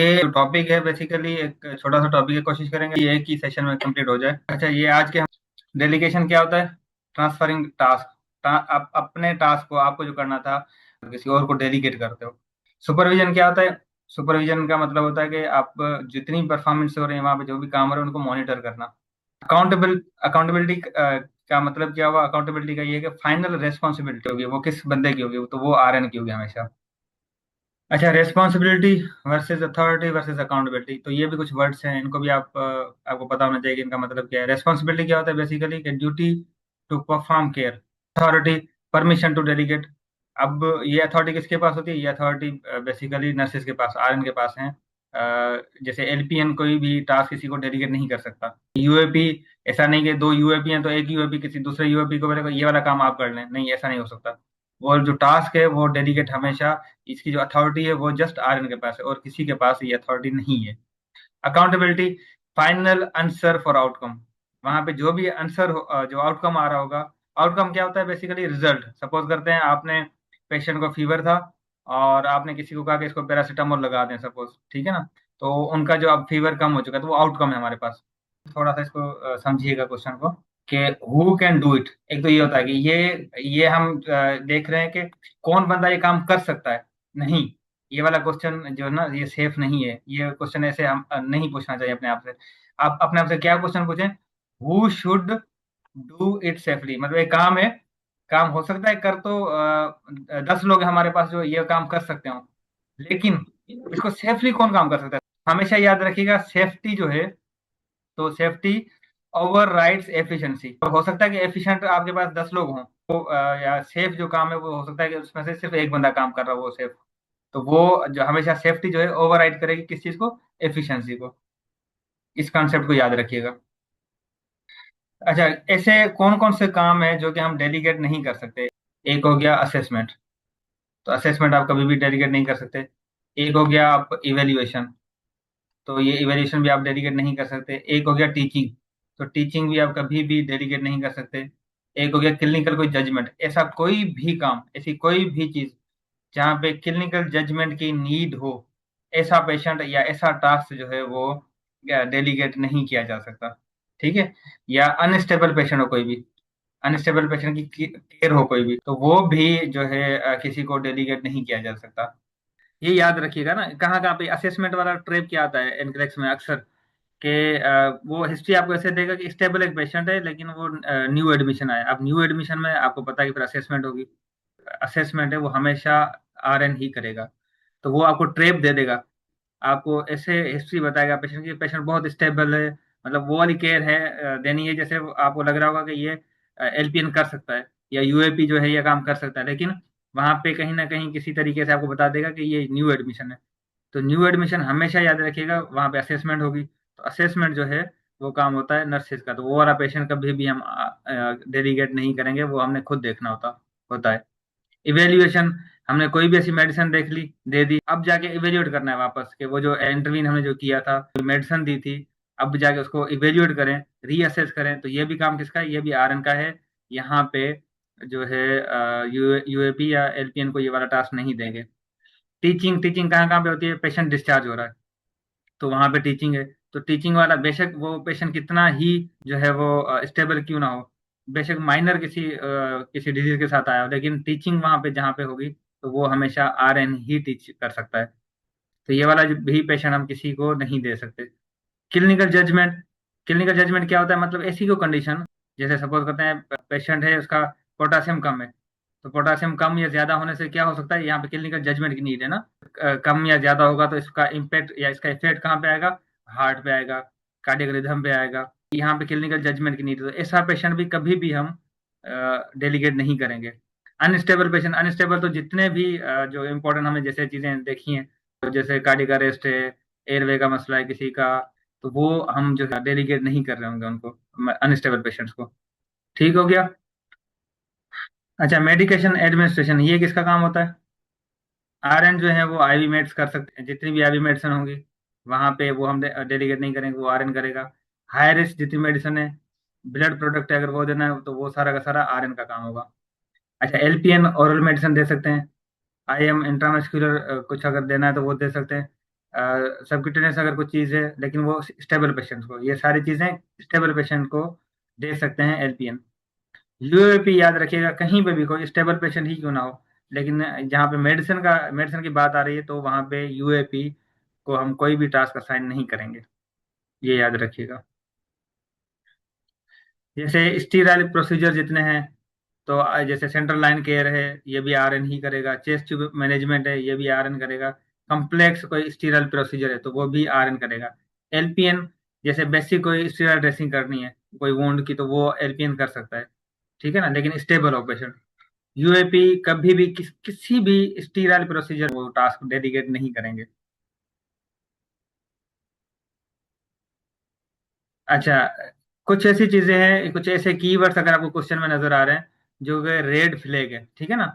ये टॉपिक है बेसिकली एक छोटा सा टॉपिक है, कोशिश करेंगे ये एक ही सेशन में कंप्लीट हो जाए। अच्छा, ये आज के हम डेलीगेशन क्या होता है? Transferring task. आप अपने टास्क को आपको जो करना था किसी और को डेलीगेट करते हो। सुपरविजन क्या होता है? सुपरविजन का मतलब होता है कि आप जितनी परफॉर्मेंस हो रही है वहाँ पे जो भी काम हो रहे हैं उनको मॉनिटर करना। अकाउंटेबिलिटी का मतलब क्या हुआ? अकाउंटेबिलिटी का ये है कि फाइनल रेस्पॉन्सिबिलिटी होगी वो किस बंदे की होगी, तो वो आरएन की होगी हमेशा। अच्छा, responsibility versus authority versus accountability, तो ये भी कुछ वर्ड्स हैं, इनको भी आपको पता होना चाहिए कि इनका मतलब क्या है। रेस्पॉन्सिबिलिटी क्या होता है? बेसिकली कि duty to perform care. Authority, permission to delegate. अब ये अथॉरिटी किसके पास होती है? ये अथॉरिटी बेसिकली नर्सेज के पास, आरएन के पास है। जैसे एलपीएन कोई भी टास्क किसी को डेलीगेट नहीं कर सकता। यूएपी, ऐसा नहीं कि दो यूएपी हैं तो एक यूएपी किसी दूसरे यूएपी को बोलेगा ये वाला काम आप कर लें, नहीं, ऐसा नहीं हो सकता। वो जो टास्क है वो डेलीगेट हमेशा, इसकी जो अथॉरिटी है वो जस्ट आरएन के पास है और किसी के पास ये अथॉरिटी नहीं है। Accountability, final answer for outcome. वहां पे जो भी आंसर, जो आउटकम आ रहा होगा। आउटकम क्या होता है? Basically result. सपोज करते हैं आपने पेशेंट को फीवर था और आपने किसी को कहा कि इसको पैरासीटामोल लगा दें, सपोज, ठीक है ना। तो उनका जो अब फीवर कम हो चुका है तो वो आउटकम है हमारे पास। थोड़ा सा इसको समझिएगा क्वेश्चन को, कि हु कैन डू इट। एक तो ये होता है कि ये हम देख रहे हैं कि कौन बंदा ये काम कर सकता है। नहीं, ये वाला क्वेश्चन जो है ना, ये सेफ नहीं है। ये क्वेश्चन ऐसे हम नहीं पूछना चाहिए अपने आप से। आप अपने आप से क्या क्वेश्चन पूछें? Who should do it safely. मतलब एक काम है, काम हो सकता है कर तो 10 लोग हैं हमारे पास जो ये काम कर सकते हो, लेकिन इसको सेफली कौन काम कर सकता है? हमेशा याद रखिएगा, सेफ्टी जो है, तो सेफ्टी ओवर राइड्स एफिशिएंसी। हो सकता है कि एफिशिएंट आपके पास 10 लोग हों, तो या सेफ जो काम है वो हो सकता है कि उसमें से सिर्फ एक बंदा काम कर रहा हो, वो सेफ। तो वो जो हमेशा सेफ्टी जो है ओवरराइड करेगी किस चीज को? एफिशिएंसी को। इस कॉन्सेप्ट को याद रखिएगा। अच्छा, ऐसे कौन कौन से काम है जो कि हम डेलीगेट नहीं कर सकते? एक हो गया असेसमेंट, तो असेसमेंट आप कभी भी डेलीगेट नहीं कर सकते। एक हो गया आप इवेल्युएशन, तो ये इवेल्युएशन भी आप डेलीगेट नहीं कर सकते। एक हो गया टीचिंग, तो टीचिंग भी आप कभी भी डेलीगेट नहीं कर सकते। एक हो गया क्लिनिकल कोई जजमेंट, ऐसा कोई भी काम, ऐसी कोई भी चीज जहाँ पे क्लिनिकल जजमेंट की नीड हो, ऐसा पेशेंट या ऐसा टास्क जो है वो डेलीगेट नहीं किया जा सकता। ठीक है। या अनस्टेबल पेशेंट हो कोई भी, अनस्टेबल पेशेंट की केयर हो कोई भी, तो वो भी जो है किसी को डेलीगेट नहीं किया जा सकता। ये याद रखिएगा ना। कहाँ कहाँ पे असेसमेंट वाला ट्रैप क्या आता है एनक्लेक्स में अक्सर, कि वो हिस्ट्री आपको ऐसे देगा कि स्टेबल एक पेशेंट है लेकिन वो न्यू एडमिशन आया। अब न्यू एडमिशन में आपको पता है कि फिर असेसमेंट होगी। असेसमेंट है वो हमेशा आरएन ही करेगा, तो वो आपको ट्रेप दे देगा। आपको ऐसे हिस्ट्री बताएगा पेशेंट की, पेशेंट बहुत स्टेबल है, मतलब वो वाली केयर है देनी है, जैसे आपको लग रहा होगा कि ये एलपीएन कर सकता है या यूएपी जो है ये काम कर सकता है, लेकिन वहां पे कहीं ना कहीं किसी तरीके से आपको बता देगा कि ये न्यू एडमिशन है। तो न्यू एडमिशन हमेशा याद रखिएगा, वहां पे असेसमेंट होगी, तो असेसमेंट जो है वो काम होता है नर्सेज का, तो वो वाला पेशेंट कभी भी हम डेलीगेट नहीं करेंगे, वो हमने खुद देखना होता होता है। इवेल्युएशन, हमने कोई भी ऐसी मेडिसिन देख ली, दे दी, अब जाके इवेल्युएट करना है वापस कि वो जो इंटरवीन हमने जो किया था, मेडिसिन दी थी, अब जाके उसको इवेल्युएट करें, रीअसेस करें, तो ये भी काम किसका है? ये भी आरएन का है। यहाँ पे जो है यूएपी या एलपीएन को ये वाला टास्क नहीं देंगे। टीचिंग, टीचिंग कहाँ कहाँ पे होती है? पेशेंट डिस्चार्ज हो रहा है तो वहां पे टीचिंग है। तो टीचिंग वाला बेशक वो पेशेंट कितना ही जो है वो स्टेबल क्यों ना हो, बेशक माइनर किसी डिजीज के साथ आया हो, लेकिन टीचिंग वहां पे जहाँ पे होगी तो वो हमेशा आरएन ही टीच कर सकता है। तो ये वाला जो भी पेशेंट हम किसी को नहीं दे सकते। क्लिनिकल जजमेंट, क्लिनिकल जजमेंट क्या होता है? मतलब ऐसी कोई कंडीशन, जैसे सपोज करते हैं पेशेंट है उसका पोटासियम कम है, तो पोटासियम कम या ज्यादा होने से क्या हो सकता है? यहाँ पे क्लिनिकल जजमेंट की नीड है ना। कम या ज्यादा होगा तो इसका इम्पैक्ट या इसका इफेक्ट कहाँ पे आएगा? हार्ट पे आएगा, कार्डियक रिदम पे आएगा। यहाँ पे क्लिनिकल जजमेंट की नीड है, तो ऐसा पेशेंट भी कभी भी हम डेलीगेट नहीं करेंगे। अनस्टेबल पेशेंट, अनस्टेबल तो जितने भी जो इम्पोर्टेंट हमने जैसे चीजें देखी हैं, तो जैसे कार्डियक अरेस्ट है, एयरवे का मसला है किसी का, तो वो हम जो है डेलीगेट नहीं कर रहे होंगे उनको, अनस्टेबल पेशेंट्स को। ठीक हो गया। अच्छा, मेडिकेशन एडमिनिस्ट्रेशन, ये किसका काम होता है? आरएन जो है वो आईवी मेड्स कर सकते हैं, जितनी भी आईवी मेडिसिन होंगी वहां पे वो हम डेलीगेट नहीं करेंगे, वो आरएन करेगा। हाई रिस्क जितनी मेडिसिन है, ब्लड प्रोडक्ट है, अगर वो देना है तो वो सारा का सारा आरएन का काम होगा। अच्छा, एलपीएन ओरल मेडिसिन दे सकते हैं। आईएम इंट्रामस्कुलर कुछ अगर देना है तो वो दे सकते हैं। सबक्यूटेनियस अगर कुछ चीज़ है लेकिन वो स्टेबल पेशेंट को, ये सारी चीज़ें स्टेबल पेशेंट को दे सकते हैं एलपीएन। यूएपी याद रखिएगा, कहीं पे भी कोई स्टेबल पेशेंट ही क्यों ना हो, लेकिन जहाँ पे मेडिसिन की बात आ रही है तो वहाँ पे यूएपी को हम कोई भी टास्क असाइन नहीं करेंगे, ये याद रखिएगा। जैसे स्टीराइल प्रोसीजर जितने हैं, तो जैसे सेंट्रल लाइन केयर है, ये भी आरएन ही करेगा। चेस्ट ट्यूब मैनेजमेंट है, ये भी आरएन करेगा। कॉम्प्लेक्स कोई स्टीराइल प्रोसीजर है तो वो भी आरएन करेगा। एलपीएन, जैसे बेसिक कोई स्टीराइल ड्रेसिंग करनी है कोई वुंड की, तो वो एलपीएन कर सकता है, ठीक है ना, लेकिन स्टेबल हो पेशेंट। यूएपी कभी भी किसी भी स्टीराइल प्रोसीजर वो टास्क डेडिकेट नहीं करेंगे। अच्छा, कुछ ऐसी चीजें हैं, कुछ ऐसे कीवर्ड्स अगर आपको क्वेश्चन में नजर आ रहे हैं जो रेड फ्लैग है, ठीक है ना,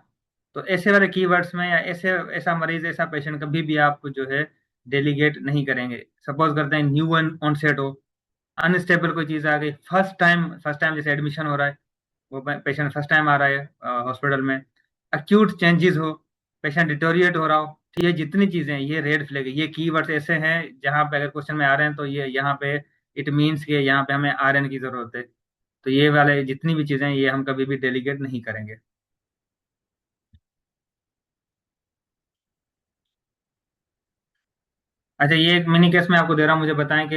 तो ऐसे वाले कीवर्ड्स में, या ऐसे ऐसा मरीज, ऐसा पेशेंट कभी भी आप जो है डेलीगेट नहीं करेंगे। सपोज करते हैं न्यू ऑनसेट हो, अनस्टेबल कोई चीज आ गई, फर्स्ट टाइम जैसे एडमिशन हो रहा है, वो पेशेंट फर्स्ट टाइम आ रहा है हॉस्पिटल में, अक्यूट चेंजेस हो, पेशेंट डिटोरिएट हो रहा हो, तो ये जितनी चीजें हैं ये रेड फ्लैग है। ये कीवर्ड्स ऐसे हैं जहां पे अगर क्वेश्चन में आ रहे हैं तो ये यहाँ पे इट मीन्स कि यहाँ पे हमें आरएन की जरूरत है। तो ये वाले जितनी भी चीजें हैं ये हम कभी भी डेलीगेट नहीं करेंगे। अच्छा, ये एक मिनी केस में आपको दे रहा हूँ, मुझे बताएं कि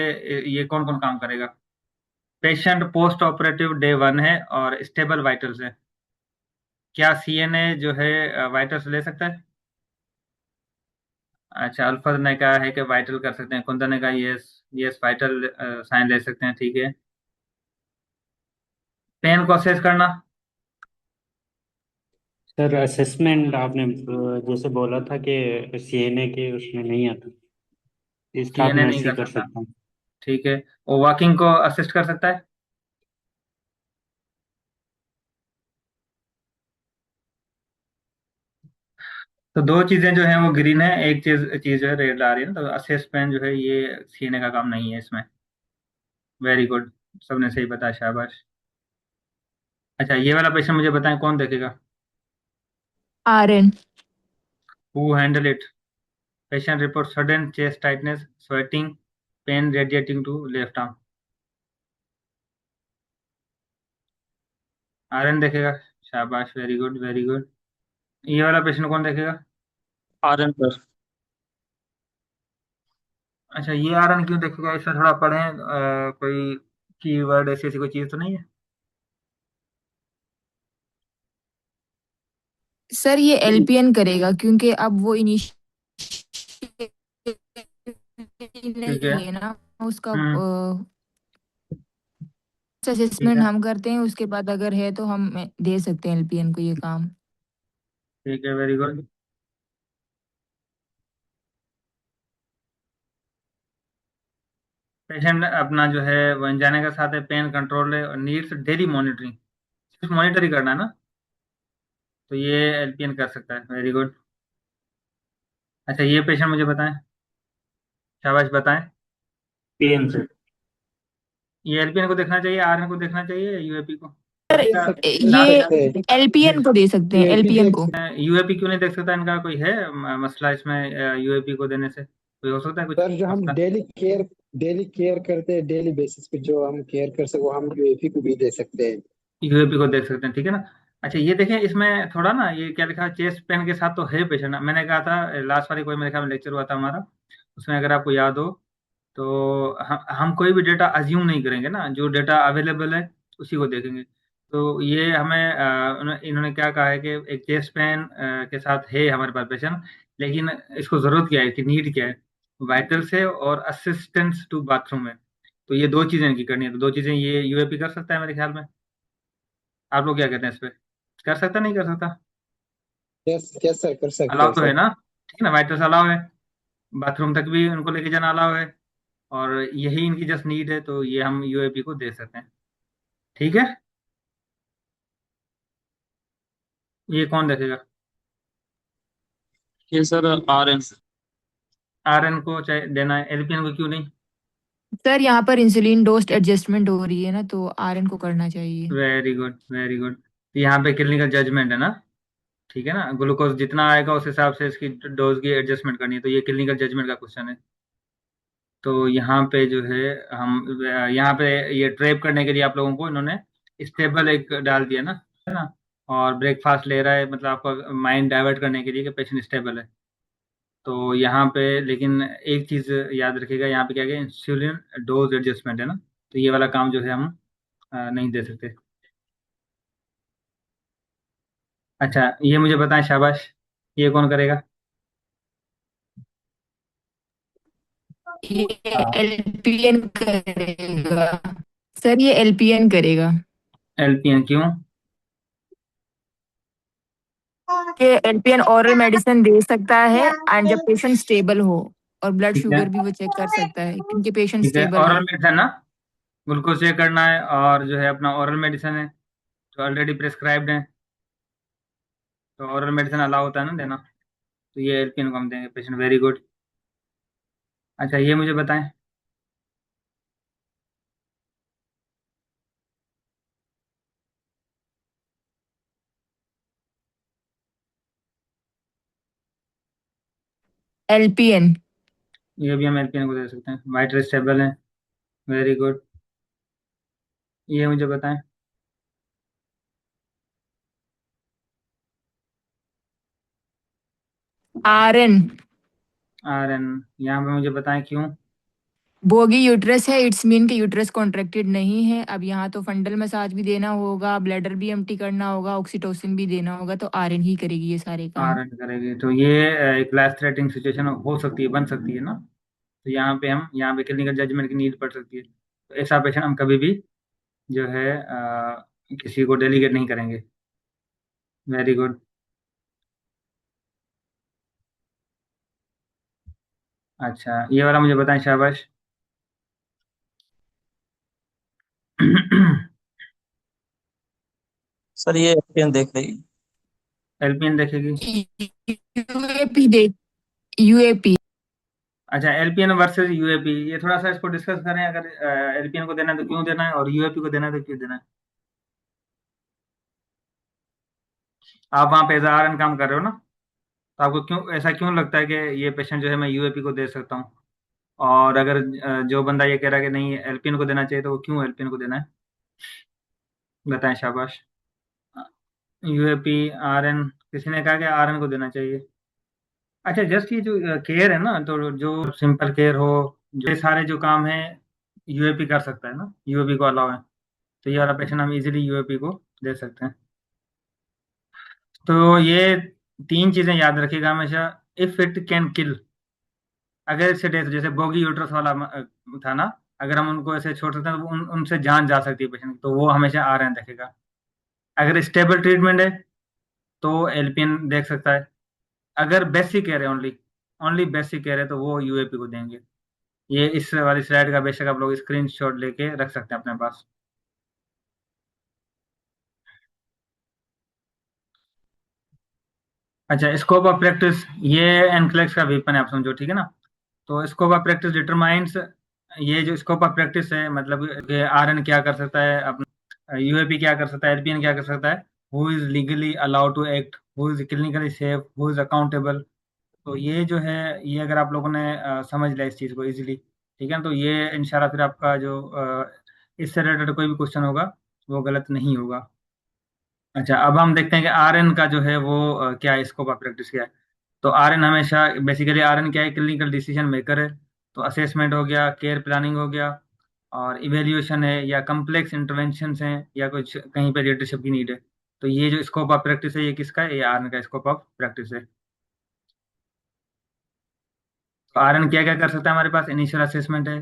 ये कौन कौन काम करेगा। पेशेंट पोस्ट ऑपरेटिव डे 1 है और स्टेबल वाइटल्स है, क्या सीएनए जो है वाइटल्स ले सकता है? अच्छा, अल्फा ने कहा है कि वाइटल कर सकते हैं, कुंदन ने कहा यस, यस वाइटल साइन ले सकते हैं, ठीक है। पेन को असेस करना, सर असेसमेंट आपने जैसे बोला था कि सीएनए के उसमें नहीं आता, इसका सीएनए मैं नहीं ऐसे कर ही कर सकता, सकता हूँ। ठीक है। वो वॉकिंग को असिस्ट कर सकता है। तो दो चीजें जो हैं वो ग्रीन है, एक चीज चीज जो है रेड आ रही है ना, तो असेस पेन जो है ये सीएनए का काम नहीं है इसमें। वेरी गुड, सबने सही बताया, शाबाश। अच्छा, ये वाला क्वेश्चन मुझे बताएं, कौन देखेगा? Aryan. Who handle it? Patient report sudden chest tightness, sweating, pain radiating to left arm. Aryan देखेगा, शाबाश, वेरी गुड वेरी गुड। ये वाला पेशेंट कौन देखेगा? आर्यन सर। अच्छा, ये आर्यन क्यों देखेगा, इसमें थोड़ा पढ़ें, कोई कीवर्ड ऐसी ऐसी कोई चीज तो नहीं है? सर ये एलपीएन करेगा क्योंकि अब वो इनिशियल ठीक है। नहीं है ना उसका। हम्म। ठीक असेसमेंट है, हम करते हैं, उसके बाद अगर है तो हम दे सकते हैं एलपीएन को ये काम। ठीक है, वेरी गुड। पेशेंट अपना जो है वो अनजाने के साथ है, पेन कंट्रोल है और नीड्स डेली मॉनिटरिंग, सिर्फ मॉनिटर ही करना है ना, तो ये एलपीएन कर सकता है, वेरी गुड। अच्छा, ये पेशेंट मुझे बताएं, शाबाश बताएं। PM sir. ये एलपीएन को देखना चाहिए, आरएन को देखना चाहिए, यूएपी को? सर इसका ये लास्ट, एलपीएन को दे सकते हैं, एलपीएन को। यूएपी क्यों नहीं देख सकता, इनका कोई है मसला इसमें यूएपी को देने से कोई हो सकता है कुछ सर जो हम मसला? डेली केयर करते हैं, डेली बेसिस पे जो हम केयर कर सके वो हम यूएफी को भी दे सकते हैं। यूएपी को देख सकते हैं, ठीक है ना। अच्छा, ये देखें, इसमें थोड़ा ना ये क्या लिखा है, चेस्ट पेन के साथ तो है पेशेंट, मैंने कहा था लास्ट वाली कोई मेरे ख्याल में लेक्चर हुआ था हमारा, उसमें अगर आपको याद हो, तो हम कोई भी डेटा अज्यूम नहीं करेंगे ना, जो डेटा अवेलेबल है उसी को देखेंगे। तो ये हमें इन्होंने क्या कहा है कि एक चेस्ट पेन के साथ है हमारे पास पेशेंट, लेकिन इसको जरूरत क्या है, कि नीड क्या है, वाइटल से और असिस्टेंस टू बाथरूम है। तो ये दो चीजें इनकी करनी है, तो दो चीजें ये यूएपी कर सकता है मेरे ख्याल में। आप लोग क्या कहते हैं इस पे, कर सकता नहीं कर सकता? यस यस सर, कर सकते अलाउ हैं तो है सर। ना, ठीक है ना, वाइटल्स अलाउ है, बाथरूम तक भी उनको लेके जाना अलाउ है, और यही इनकी जस्ट नीड है, तो ये हम यूएपी को दे सकते हैं, ठीक है। ये कौन देखेगा? ये सर आर्यन। आरएन को चाहे देना है, एलपीएन को क्यों नहीं? सर यहाँ पर इंसुलिन डोज एडजस्टमेंट हो रही है ना, तो आर्यन को करना चाहिए। Very good very good. यहाँ पे क्लिनिकल जजमेंट है ना, ठीक है ना, ग्लूकोज जितना आएगा उस हिसाब से इसकी डोज की एडजस्टमेंट करनी है, तो ये क्लिनिकल जजमेंट का क्वेश्चन है। तो यहाँ पे जो है हम यहाँ पे ये ट्रैप करने के लिए आप लोगों को इन्होंने स्टेबल एक डाल दिया ना, है ना। और ब्रेकफास्ट ले रहा है, मतलब आपका माइंड डाइवर्ट करने के लिए कि पेशेंट स्टेबल है। तो यहाँ पे लेकिन एक चीज याद रखिएगा, यहाँ पे क्या है, इंसुलिन डोज एडजस्टमेंट है ना। तो ये वाला काम जो है हम नहीं दे सकते। अच्छा, ये मुझे बताएं, शाबाश, ये कौन करेगा? ये एलपीएन करेगा। सर ये एलपीएन करेगा। एलपीएन क्यों? ये एलपीएन ओरल मेडिसिन दे सकता है एंड जब पेशेंट स्टेबल हो, और ब्लड ठीक है, शुगर भी वो चेक कर सकता है क्योंकि पेशेंट ठीक है, स्टेबल ऑरल हो। मेडिसिन ना, ग्लूकोज चेक करना है, और जो है अपना ऑरल मेडिसिन है जो ऑलरेडी प्रिस्क्राइब्ड है। तो ऑरल मेडिसिन अलाउ होता है ना देना। तो ये एलपीएन को हम देंगे पेशेंट, वेरी गुड। अच्छा, ये मुझे बताएं, एलपीएन। ये भी हम एलपीएन को दे सकते हैं, वाइट स्टेबल है, वेरी गुड। ये मुझे बताएं, आरएन। आरएन, यहाँ पे मुझे बताएं क्यों? बोगी यूट्रस है, इट्स मीन कि यूट्रस कॉन्ट्रैक्टेड नहीं है। अब यहाँ तो फंडल मसाज भी देना होगा, ब्लैडर भी एम्प्टी करना होगा, ऑक्सीटोसिन भी देना होगा, तो आरएन ही करेगी ये सारे काम। आरएन करेगी, तो ये एक लाइफ थ्रेटनिंग सिचुएशन हो सकती है, बन सकती है ना। तो यहाँ पे क्लिनिकल जजमेंट की नीड पड़ सकती है। तो ऐसा पेशेंट हम कभी भी जो है किसी को डेलीगेट नहीं करेंगे। Very good. अच्छा, ये वाला मुझे बताएं, शाबाश। सर ये एफपीएन देख रही है। एलपीएन देखेगी। यूएपी दे, यूएपी। अच्छा, एलपीएन वर्सेस यूएपी, ये थोड़ा सा इसको डिस्कस करें। अगर एलपीएन को देना है तो क्यों देना है, और यूएपी को देना है तो क्यों देना है? आप वहाँ पे एज आर एन काम कर रहे हो ना, तो आपको क्यों ऐसा क्यों लगता है कि ये पेशेंट जो है मैं यूएपी को दे सकता हूँ? और अगर जो बंदा ये कह रहा है कि नहीं एलपीएन को देना चाहिए, तो वो क्यों एलपीएन को देना है? बताएं, शाबाश। यूएपी, आरएन, किसी ने कहा कि आरएन को देना चाहिए। अच्छा, जस्ट ये जो केयर है ना, तो जो सिंपल केयर हो, जो ये सारे जो काम है यूएपी कर सकता है ना, यूएपी को अलाउ है। तो ये वाला पेशेंट हम इजीली यूएपी को दे सकते हैं। तो ये तीन चीजें याद रखिएगा हमेशा। इफ इट कैन किल, अगर इससे डेथ, जैसे बोगी यूट्रस वाला था ना, अगर हम उनको ऐसे छोड़ सकते हैं तो उनसे जान जा सकती है पेशेंट, तो वो हमेशा आरएन रखेगा। अगर स्टेबल ट्रीटमेंट है तो एलपीएन देख सकता है। अगर बेसिक केयर है, ओनली ओनली बेसिक केयर है, तो वो यूएपी को देंगे। ये इस वाली स्लाइड का बेशक आप लोग स्क्रीनशॉट लेके रख सकते हैं अपने पास। अच्छा, स्कोप ऑफ प्रैक्टिस, ये एनक्लेक्स का वेपन है, आप समझो, ठीक है ना। तो स्कोप ऑफ प्रैक्टिस डिटरमाइंस, ये जो स्कोप ऑफ प्रैक्टिस है, मतलब आरएन क्या कर सकता है, अपना यूएपी क्या कर सकता है, एलपीएन क्या कर सकता है, who is legally allowed to act, who is clinically safe, who is accountable. तो ये जो है, ये अगर आप लोगों ने समझ लिया इस चीज़ को इजीली, ठीक है, तो ये इंशाल्लाह फिर आपका जो इससे रिलेटेड कोई भी क्वेश्चन होगा वो गलत नहीं होगा। अच्छा, अब हम देखते हैं कि आरएन का जो है वो क्या है, स्कोप ऑफ प्रैक्टिस क्या है। तो आरएन हमेशा, बेसिकली आरएन क्या है, क्लिनिकल डिसीजन मेकर है। तो असेसमेंट हो गया, केयर प्लानिंग हो गया, और इवेल्युएशन है, या कम्प्लेक्स इंटरवेंशन हैं, या कुछ कहीं पे लीडरशिप की नीड है। तो ये जो स्कोप ऑफ प्रैक्टिस है, ये किसका है? ये आरएन का स्कोप ऑफ प्रैक्टिस है। तो आरएन क्या क्या कर सकता है हमारे पास? इनिशियल असेसमेंट है,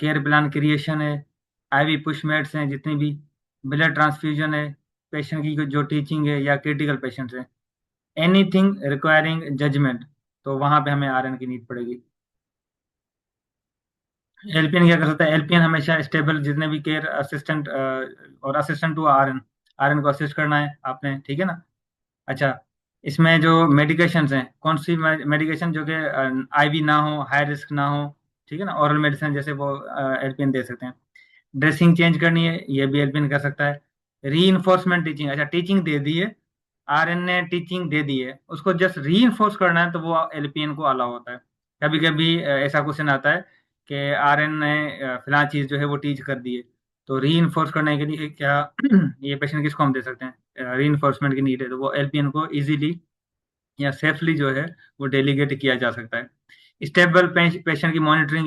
केयर प्लान क्रिएशन है, आईवी पुश मेड्स हैं जितनी भी, ब्लड ट्रांसफ्यूजन है, पेशेंट की जो टीचिंग है, या क्रिटिकल पेशेंट्स है, एनीथिंग रिक्वायरिंग जजमेंट, तो वहां पे हमें आरएन की नीड पड़ेगी। एलपीएन क्या कर सकता है? एलपीएन हमेशा स्टेबल, जितने भी केयर असिस्टेंट और असिस्टेंट टू आरएन, आरएन को असिस्ट करना है आपने, ठीक है ना। अच्छा, इसमें जो मेडिकेशंस हैं, कौन सी मेडिकेशन जो कि आईवी ना हो, हाई रिस्क ना हो, ठीक है ना, ओरल मेडिसिन जैसे वो एलपीएन दे सकते हैं। ड्रेसिंग चेंज करनी है, ये भी एलपीएन कर सकता है। री इन्फोर्समेंट टीचिंग, अच्छा टीचिंग दे दी है, आरएन ने टीचिंग दे दी है, उसको जस्ट री इन्फोर्स करना है, तो वो एलपीएन को अलाउ होता है। कभी कभी ऐसा क्वेश्चन आता है कि आरएन ने फिलहाल चीज़ जो है वो टीच कर दी है, तो री इन्फोर्स करने के लिए क्या ये पेशेंट किसको हम दे सकते हैं, री इन्फोर्समेंट की नीड है, तो वो एलपीएन को इजीली या सेफली जो है वो डेलीगेट किया जा सकता है। स्टेबल पेशेंट की मॉनिटरिंग